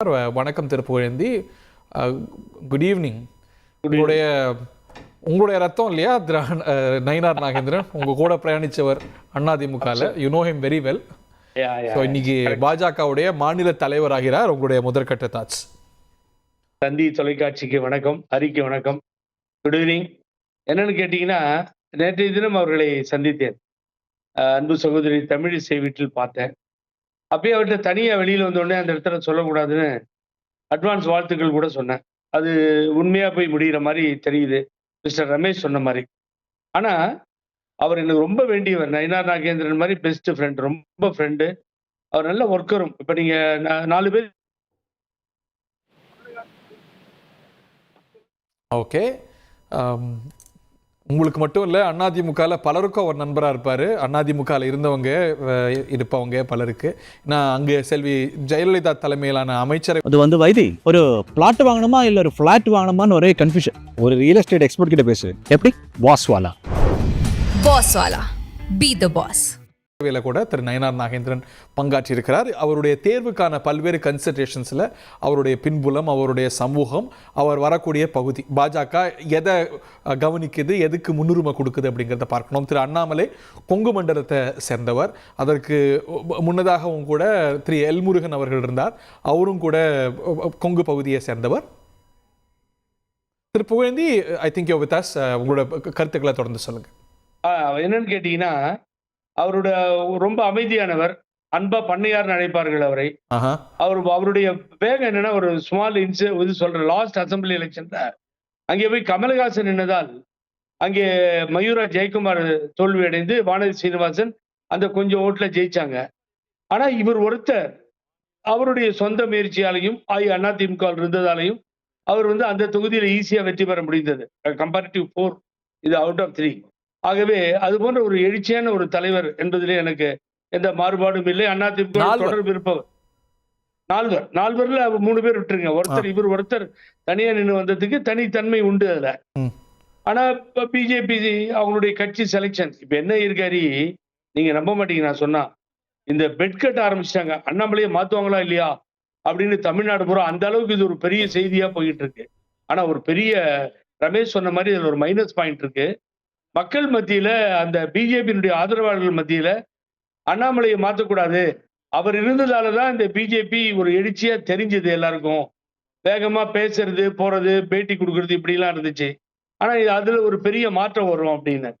வணக்கம் திருப்புகழேந்தி. Good evening. உங்களுடைய உங்களுடைய ரத்தம் இல்லையா நயினார் நாகேந்திரன், உங்க கூட பிரயாணிச்சவர் அதிமுகவில். You know him very well. So இன்னைக்கு பாஜகவுடைய மாநில தலைவர் ஆகிறார். உங்களுடைய முதற்கட்ட தாட்ஸ். தந்தி தொலைக்காட்சிக்கு வணக்கம், ஹரிக்கு வணக்கம், குட் ஈவினிங். என்னன்னு கேட்டீங்கன்னா, நேற்றைய தினம் அவர்களை சந்தித்தேன். அன்பு சகோதரி தமிழிசை வீட்டில் பார்த்தேன். அப்பயே அவர்கிட்ட தனியா வெளியில வந்தோடனே அந்த இடத்துல சொல்லக்கூடாதுன்னு அட்வான்ஸ் வாழ்த்துக்கள் கூட சொன்னேன். அது உண்மையா போய் முடிகிற மாதிரி தெரியுது, மிஸ்டர் ரமேஷ் சொன்ன மாதிரி. ஆனா அவர் எனக்கு ரொம்ப வேண்டியவர். நயினார் நாகேந்திரன் மாதிரி பெஸ்ட் ஃப்ரெண்ட், ரொம்ப ஃப்ரெண்டு. அவர் நல்ல ஒர்க்கரும். இப்ப நீங்க 4 பேர். ஓகே. உங்களுக்கு மட்டும் இல்லை, அதிமுகவில் பலருக்கும் அவர் நண்பராக இருப்பார். அதிமுகவில் இருந்தவங்க இருப்பவங்க பலருக்கு. நான் அங்கே செல்வி ஜெயலலிதா தலைமையிலான அமைச்சரை அது வைத்தி ஒரு பிளாட் வாங்கணுமா இல்லை ஒரு ஃப்ளாட் வாங்கணுமான்னு ஒரே கன்ஃபியூஷன். ஒரு ரியல் எஸ்டேட் எக்ஸ்பர்ட் கிட்ட பேசு. எப்படி? பாஸ்வாலா பி த பாஸ் கூட திரு நயினார் நாகேந்திரன் பங்காற்றியிருக்கிறார். அவருடைய தேர்வுக்கான பல்வேறு கன்சிடரேஷன்ஸில் அவருடைய பின்புலம், அவருடைய சமூகம், அவர் வரக்கூடிய பகுதி, பாஜக எதை கவனிக்குது, எதுக்கு முன்னுரிமை கொடுக்குது அப்படிங்கிறத பார்க்கணும். திரு அண்ணாமலை கொங்கு மண்டலத்தை சேர்ந்தவர். அதற்கு முன்னதாகவும் கூட திரு எல் முருகன் அவர்கள் இருந்தார். அவரும் கூட கொங்கு பகுதியை சேர்ந்தவர். Thiru Pugazhendhi, I think you with us. உங்களோட கருத்துக்களை தொடர்ந்து சொல்லுங்க. என்னன்னு கேட்டீங்கன்னா, அவரோட ரொம்ப அமைதியானவர், அன்பா பண்ணையார்னு அழைப்பார்கள் அவரை. அவருடைய வேகம் என்னன்னா, ஒரு ஸ்மால் இது சொல்ற லாஸ்ட் அசம்பிளி எலெக்ஷன்ல அங்கே போய் கமலஹாசன் நின்னதால் அங்கே மயூரா ஜெயக்குமார் தோல்வி அடைந்து வானதி சீனிவாசன் அந்த கொஞ்சம் ஓட்டுல ஜெயிச்சாங்க. ஆனா இவர் ஒருத்தர் அவருடைய சொந்த முயற்சியாலையும் அதிமுக இருந்ததாலையும் அவர் அந்த தொகுதியில ஈஸியா வெற்றி பெற முடிந்தது. கம்பேரிட்டிவ் 4, இது அவுட் ஆஃப் 3. ஆகவே அது போன்ற ஒரு எழுச்சியான ஒரு தலைவர் என்பதிலே எனக்கு எந்த மாறுபாடும் இல்லை. அதிமுக தொடர்பு இருப்பவர். 4 3 பேர் விட்டுருங்க. இவர் ஒருத்தர் தனியா நின்று வந்ததுக்கு தனித்தன்மை உண்டு அதுல. ஆனா பிஜேபி அவங்களுடைய கட்சி செலக்ஷன் இப்ப என்ன இருக்காரு, நீங்க நம்ப மாட்டீங்க நான் சொன்னா. இந்த பெட் கட்ட ஆரம்பிச்சிட்டாங்க. அண்ணாமலையை மாத்துவாங்களா இல்லையா அப்படின்னு தமிழ்நாடு பூரா அந்த அளவுக்கு இது ஒரு பெரிய செய்தியா போயிட்டு இருக்கு. ஆனா ஒரு பெரிய ரமேஷ் சொன்ன மாதிரி இதுல ஒரு மைனஸ் பாயிண்ட் இருக்கு. மக்கள் மத்தியில, அந்த பிஜேபியினுடைய ஆதரவாளர்கள் மத்தியில அண்ணாமலையை மாற்றக்கூடாது, அவர் இருந்ததாலதான் இந்த பிஜேபி ஒரு எழுச்சியா தெரிஞ்சது. எல்லாருக்கும் வேகமா பேசுறது, போறது, பேட்டி கொடுக்கறது இப்படி எல்லாம் இருந்துச்சு. ஆனா அதுல ஒரு பெரிய மாற்றம் வரும் அப்படின்னு